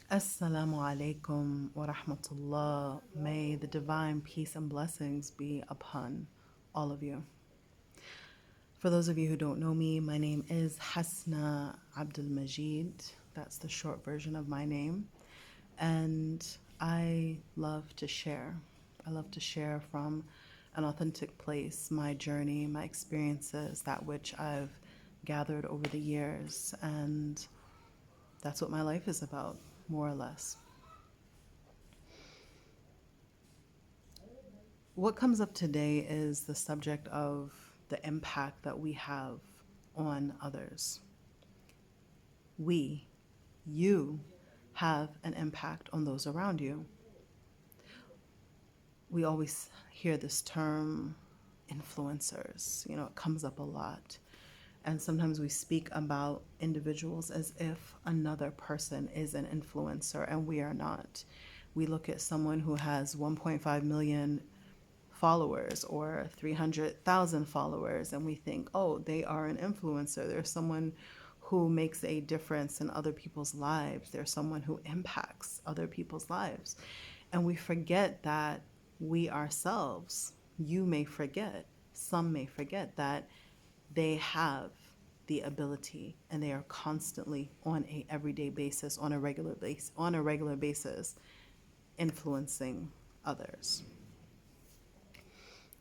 Assalamu alaikum wa rahmatullah. May the divine peace and blessings be upon all of you. For those of you who don't know me, my name is Hasna Abdul Majid. That's the short version of my name. And I love to share. I love to share from an authentic place my journey, my experiences, that which I've gathered over the years. And that's what my life is about, more or less. What comes up today is the subject of the impact that we have on others. We, you, have an impact on those around you. We always hear this term, influencers. It comes up a lot. And sometimes we speak about individuals as if another person is an influencer, and we are not. We look at someone who has 1.5 million followers or 300,000 followers, and we think, oh, they are an influencer. They're someone who makes a difference in other people's lives. They're someone who impacts other people's lives. And we forget that we ourselves, you may forget, some may forget that they have the ability, and they are constantly on a everyday basis, on a regular basis, influencing others.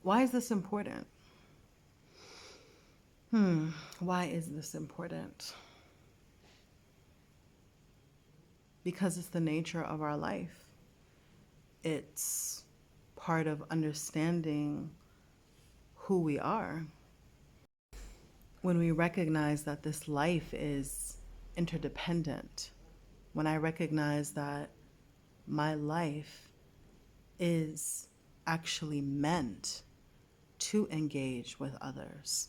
Why is this important? Why is this important? Because it's the nature of our life. It's part of understanding who we are. When we recognize that this life is interdependent, when I recognize that my life is actually meant to engage with others.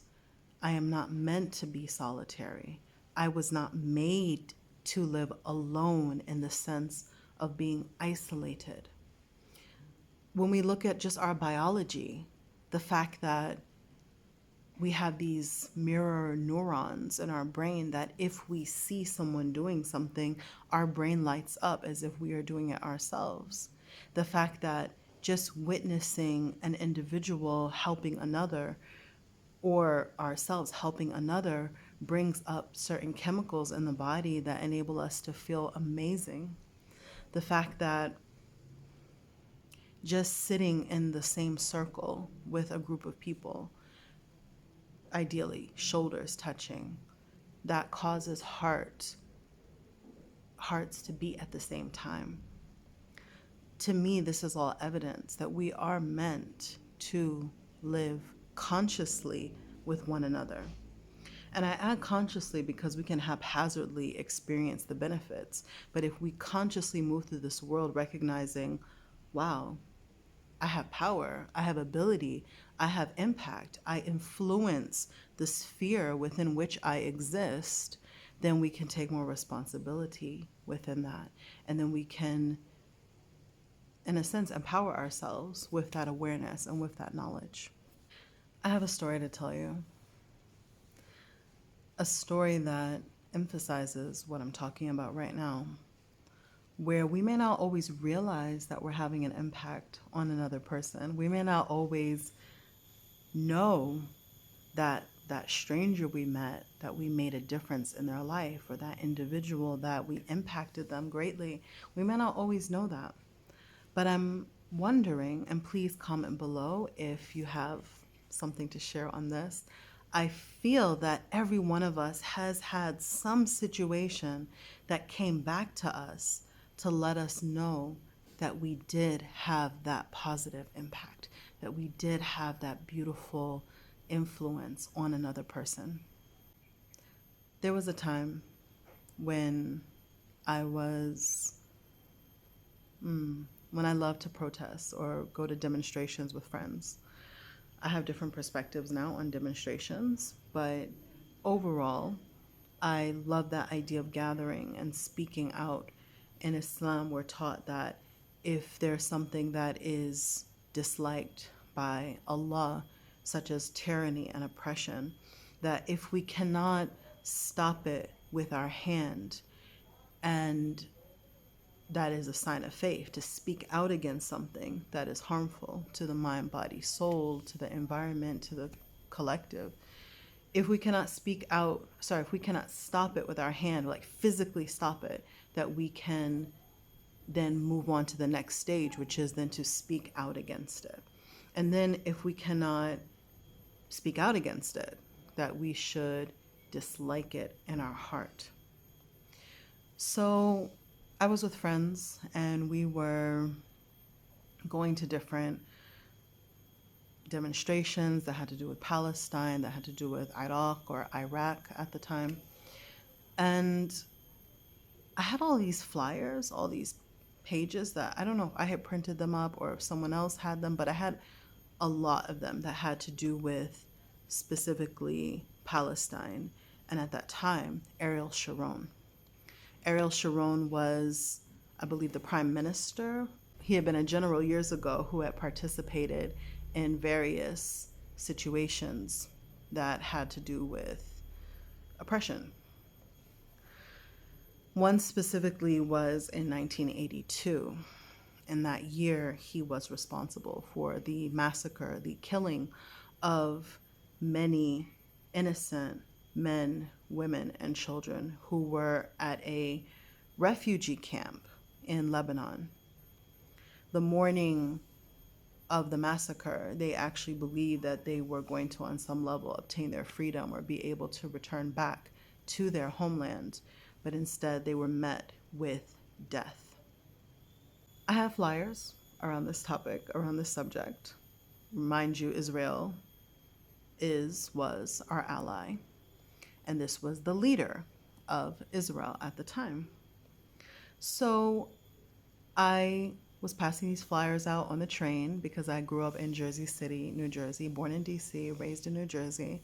I am not meant to be solitary. I was not made to live alone in the sense of being isolated. When we look at just our biology, the fact that we have these mirror neurons in our brain that if we see someone doing something, our brain lights up as if we are doing it ourselves. The fact that just witnessing an individual helping another or ourselves helping another brings up certain chemicals in the body that enable us to feel amazing. The fact that just sitting in the same circle with a group of people, ideally shoulders touching, that causes hearts to beat at the same time. To me, this is all evidence that we are meant to live consciously with one another. And I add consciously because we can haphazardly experience the benefits. But if we consciously move through this world recognizing, wow, I have power, I have ability, I have impact, I influence the sphere within which I exist, then we can take more responsibility within that. And then we can, in a sense, empower ourselves with that awareness and with that knowledge. I have a story to tell you, a story that emphasizes what I'm talking about right now, where we may not always realize that we're having an impact on another person. We may not always know that that stranger we met, that we made a difference in their life, or that individual that we impacted them greatly. We may not always know that. But I'm wondering, and please comment below if you have something to share on this. I feel that every one of us has had some situation that came back to us to let us know that we did have that positive impact, that we did have that beautiful influence on another person. There was a time when I was, when I loved to protest or go to demonstrations with friends. I have different perspectives now on demonstrations, but overall, I love that idea of gathering and speaking out. In Islam, we're taught that if there's something that is disliked by Allah, such as tyranny and oppression, that if we cannot stop it with our hand and that is a sign of faith, to speak out against something that is harmful to the mind, body, soul, to the environment, to the collective. If we cannot if we cannot stop it with our hand, like physically stop it, that we can then move on to the next stage, which is then to speak out against it. And then if we cannot speak out against it, that we should dislike it in our heart. So I was with friends and we were going to different demonstrations that had to do with Palestine, that had to do with Iraq or Iraq at the time. And I had all these flyers, all these pages that I don't know if I had printed them up or if someone else had them, but I had a lot of them that had to do with specifically Palestine. And at that time, Ariel Sharon. Ariel Sharon was, I believe, the prime minister. He had been a general years ago who had participated in various situations that had to do with oppression. One specifically was in 1982. In that year, he was responsible for the massacre, the killing of many innocent men, women, and children who were at a refugee camp in Lebanon. The morning of the massacre, they actually believed that they were going to, on some level, obtain their freedom or be able to return back to their homeland, but instead they were met with death. I have flyers around this topic, around this subject. Mind you, Israel was our ally, and this was the leader of Israel at the time. So I was passing these flyers out on the train because I grew up in Jersey City, New Jersey, born in DC, raised in New Jersey.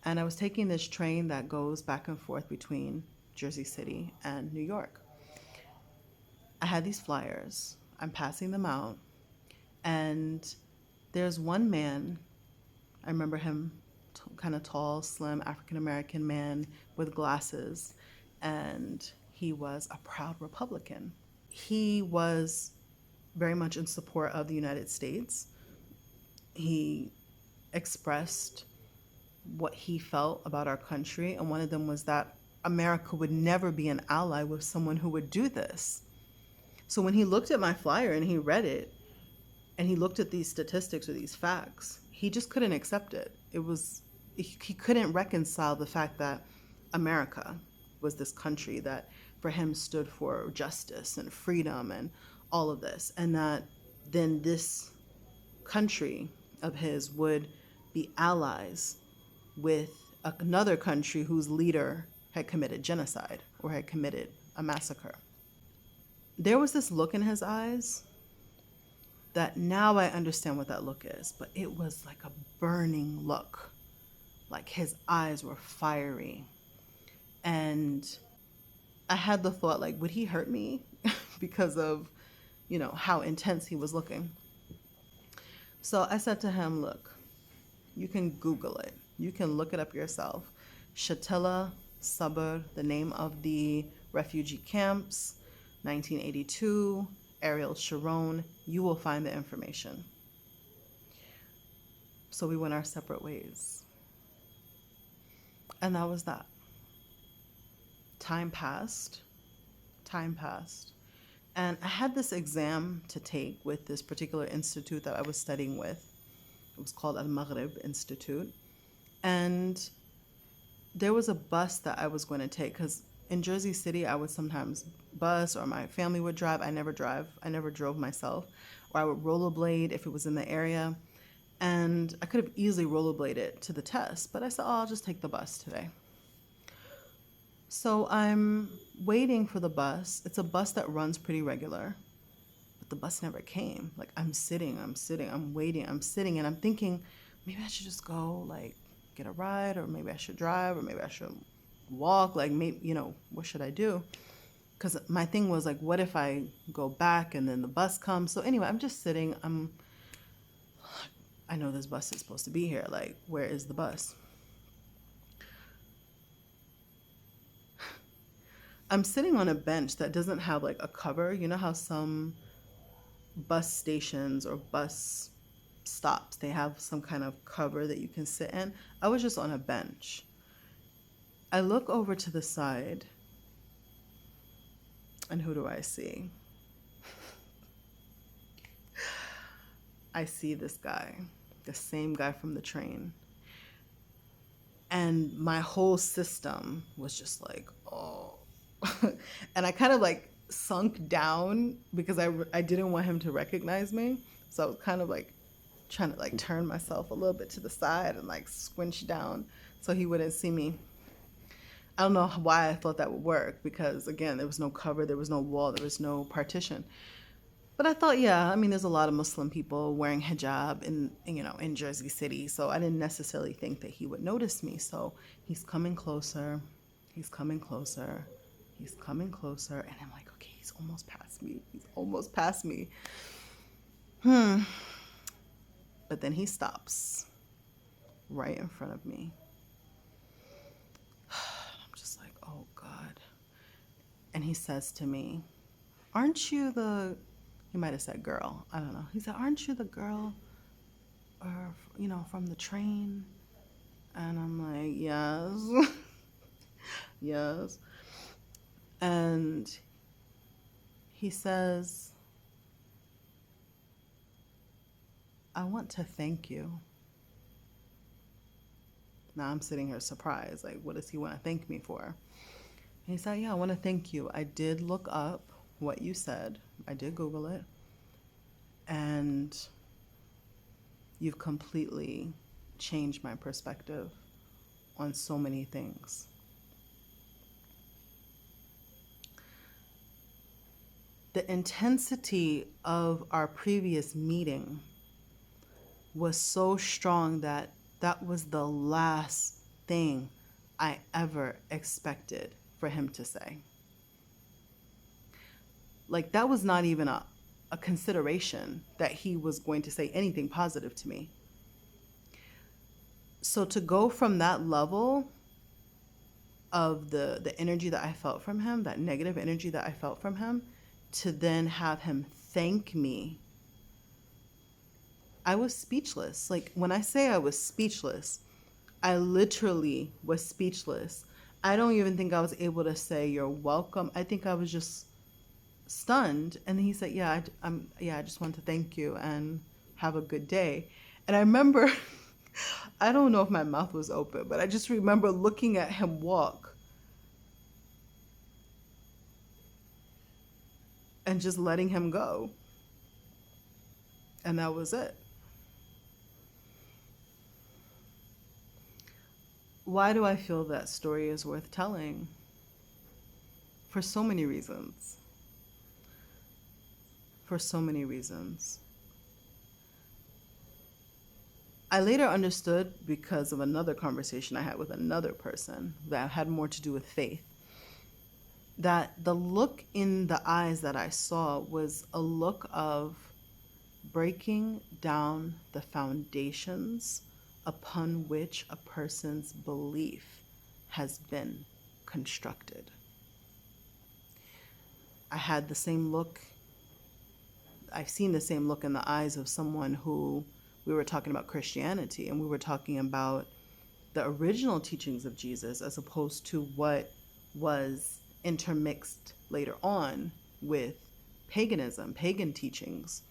And I was taking this train that goes back and forth between Jersey City and New York. I had these flyers. I'm passing them out. And there's one man, I remember him, kind of tall, slim, African-American man with glasses. And he was a proud Republican. He was very much in support of the United States. He expressed what he felt about our country, and one of them was that America would never be an ally with someone who would do this. So when he looked at my flyer and he read it, and he looked at these statistics or these facts, he just couldn't accept it. He couldn't reconcile the fact that America was this country that for him stood for justice and freedom and all of this, and that then this country of his would be allies with another country whose leader had committed genocide or had committed a massacre. There was this look in his eyes that now I understand what that look is, but it was like a burning look. Like his eyes were fiery. And I had the thought, like, would he hurt me because of, how intense he was looking? So I said to him, look, you can Google it. You can look it up yourself. Shatila Sabr, the name of the refugee camps, 1982, Ariel Sharon. You will find the information. So we went our separate ways. And that was that. Time passed. And I had this exam to take with this particular institute that I was studying with. It was called Al-Maghrib Institute. And there was a bus that I was going to take because in Jersey City, I would sometimes bus or my family would drive. I never drove myself. Or I would rollerblade if it was in the area. And I could have easily rollerbladed to the test, but I said, I'll just take the bus today. So I'm waiting for the bus. It's a bus that runs pretty regular, but the bus never came. Like I'm sitting, I'm waiting, I'm sitting, and I'm thinking, maybe I should just go like get a ride, or maybe I should drive, or maybe I should walk, like maybe, what should I do? Because my thing was like, what if I go back and then the bus comes? So anyway, I'm just sitting, I know this bus is supposed to be here. Like, where is the bus? I'm sitting on a bench that doesn't have like a cover. You know how some bus stations or bus stops, they have some kind of cover that you can sit in. I was just on a bench. I look over to the side, and who do I see? I see this guy, the same guy from the train. And my whole system was just like, oh. And I kind of like sunk down because I didn't want him to recognize me. So I was kind of like trying to like turn myself a little bit to the side and like squinch down so he wouldn't see me. I don't know why I thought that would work because, again, there was no cover, there was no wall, there was no partition. But I thought, yeah, I mean, there's a lot of Muslim people wearing hijab in Jersey City, so I didn't necessarily think that he would notice me. So he's coming closer, he's coming closer, he's coming closer, and I'm like, okay, he's almost past me, he's almost past me. But then he stops right in front of me. I'm just like, oh God. And he says to me, aren't you the, he might have said girl, I don't know. He said, aren't you the girl, or, from the train? And I'm like, yes, yes. And he says, I want to thank you. Now I'm sitting here surprised, like, what does he want to thank me for? And he said, yeah, I want to thank you. I did look up what you said. I did Google it. And you've completely changed my perspective on so many things. The intensity of our previous meeting was so strong that that was the last thing I ever expected for him to say. Like, that was not even a consideration that he was going to say anything positive to me. So to go from that level of the energy that I felt from him, that negative energy that I felt from him, to then have him thank me, I was speechless. Like, when I say I was speechless, I literally was speechless. I don't even think I was able to say you're welcome. I think I was just stunned. And he said, yeah, I just want to thank you and have a good day. And I remember, I don't know if my mouth was open, but I just remember looking at him walk and just letting him go. And that was it. Why do I feel that story is worth telling? For so many reasons. For so many reasons. I later understood, because of another conversation I had with another person that had more to do with faith, that the look in the eyes that I saw was a look of breaking down the foundations upon which a person's belief has been constructed. I had the same look, I've seen the same look in the eyes of someone who, we were talking about Christianity, and we were talking about the original teachings of Jesus as opposed to what was intermixed later on with paganism, pagan teachings.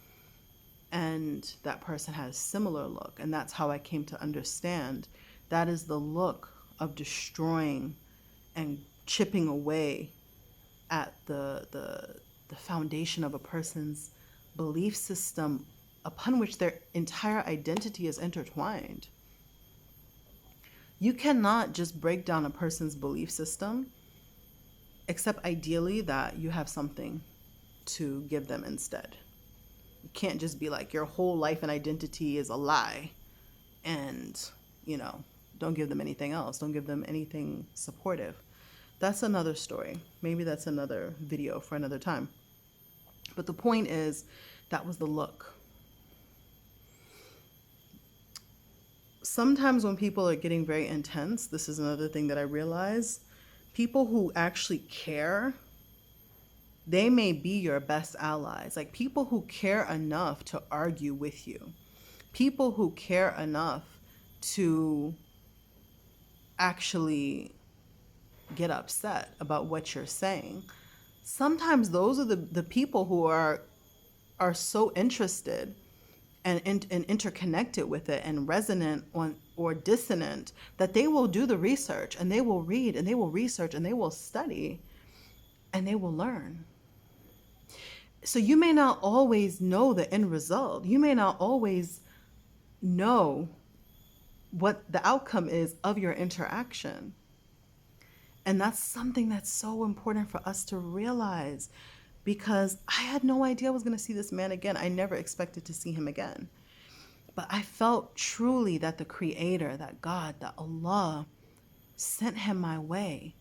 And that person had a similar look. And that's how I came to understand that is the look of destroying and chipping away at the foundation of a person's belief system upon which their entire identity is intertwined. You cannot just break down a person's belief system, except ideally that you have something to give them instead. You can't just be like, your whole life and identity is a lie, and, don't give them anything else. Don't give them anything supportive. That's another story. Maybe that's another video for another time. But the point is, that was the look. Sometimes when people are getting very intense, this is another thing that I realize, People who actually care, they may be your best allies. Like people who care enough to argue with you, people who care enough to actually get upset about what you're saying. Sometimes those are the people who are so interested and interconnected with it and resonant on or dissonant that they will do the research and they will read and they will research and they will study and they will learn. So you may not always know the end result. You may not always know what the outcome is of your interaction. And that's something that's so important for us to realize, because I had no idea I was going to see this man again. I never expected to see him again. But I felt truly that the Creator, that God, that Allah sent him my way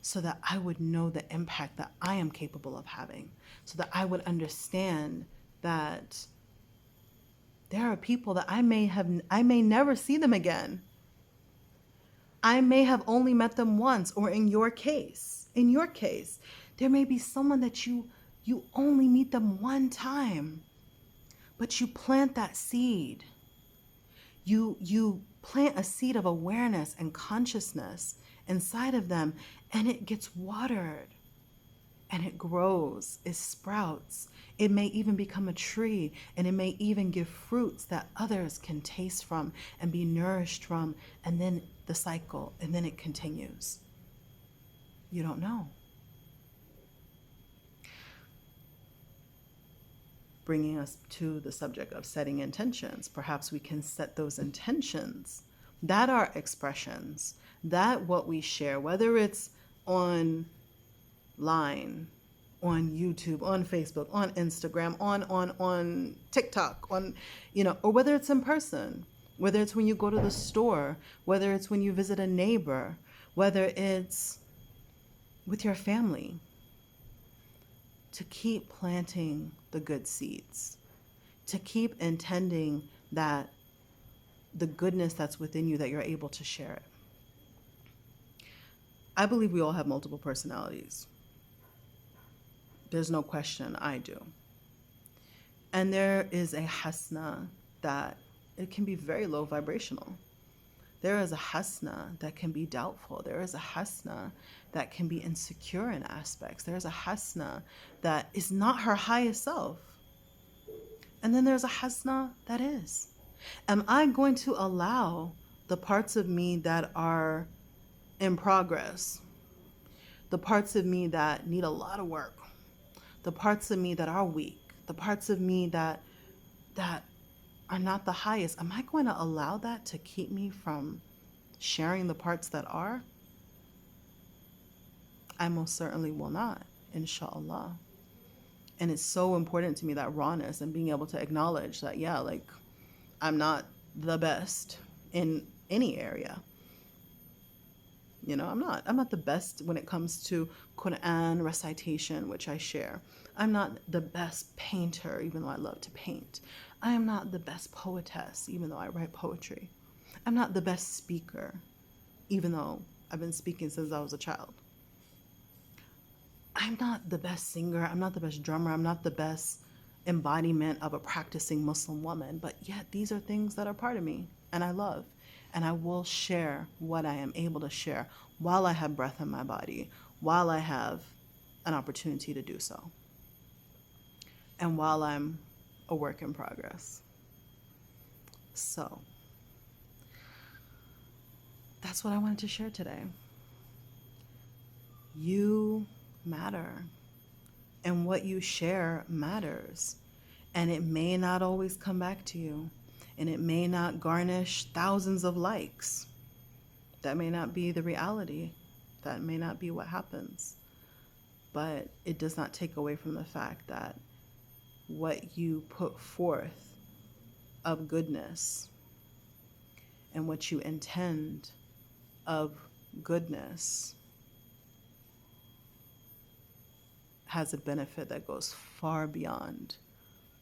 so that I would know the impact that I am capable of having, so that I would understand that there are people that I may never see them again. I may have only met them once, or in your case, there may be someone that you only meet them one time, but you plant that seed. You plant a seed of awareness and consciousness inside of them, and it gets watered and it grows, it sprouts. It may even become a tree, and it may even give fruits that others can taste from and be nourished from, and then the cycle, and then it continues. You don't know. Bringing us to the subject of setting intentions, perhaps we can set those intentions that are expressions, that what we share, whether it's online, on YouTube, on Facebook, on Instagram, on TikTok, or whether it's in person, whether it's when you go to the store, whether it's when you visit a neighbor, whether it's with your family, to keep planting the good seeds, to keep intending that the goodness that's within you, that you're able to share it. I believe we all have multiple personalities. There's no question I do. And there is a hasna that it can be very low vibrational. There is a hasna that can be doubtful. There is a hasna that can be insecure in aspects. There's a hasna that is not her highest self. And then there's a hasna that is. Am I going to allow the parts of me that are in progress, the parts of me that need a lot of work, the parts of me that are weak, the parts of me that are not the highest, am I going to allow that to keep me from sharing the parts that are? I most certainly will not, inshallah. And it's so important to me, that rawness and being able to acknowledge that, yeah, like I'm not the best in any area. I'm not the best when it comes to Quran recitation, which I share. I'm not the best painter, even though I love to paint. I am not the best poetess, even though I write poetry. I'm not the best speaker, even though I've been speaking since I was a child. I'm not the best singer. I'm not the best drummer. I'm not the best embodiment of a practicing Muslim woman. But yet these are things that are part of me and I love. And I will share what I am able to share while I have breath in my body, while I have an opportunity to do so, and while I'm a work in progress. So that's what I wanted to share today. You matter, and what you share matters. And it may not always come back to you, and it may not garnish thousands of likes. That may not be the reality. That may not be what happens. But it does not take away from the fact that what you put forth of goodness and what you intend of goodness has a benefit that goes far beyond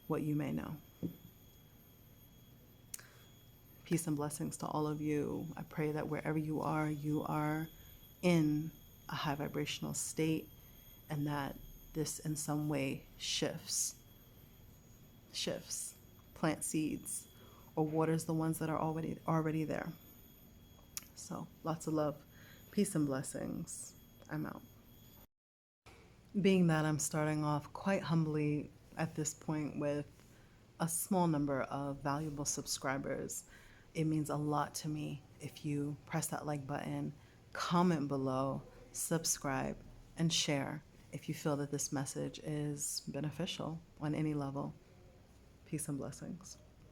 what you may know. Peace and blessings to all of you. I pray that wherever you are in a high vibrational state, and that this in some way shifts, plant seeds, or waters the ones that are already there. So lots of love, peace, and blessings. I'm out. Being that I'm starting off quite humbly at this point with a small number of valuable subscribers, it means a lot to me if you press that like button, comment below, subscribe, and share if you feel that this message is beneficial on any level. Peace and blessings.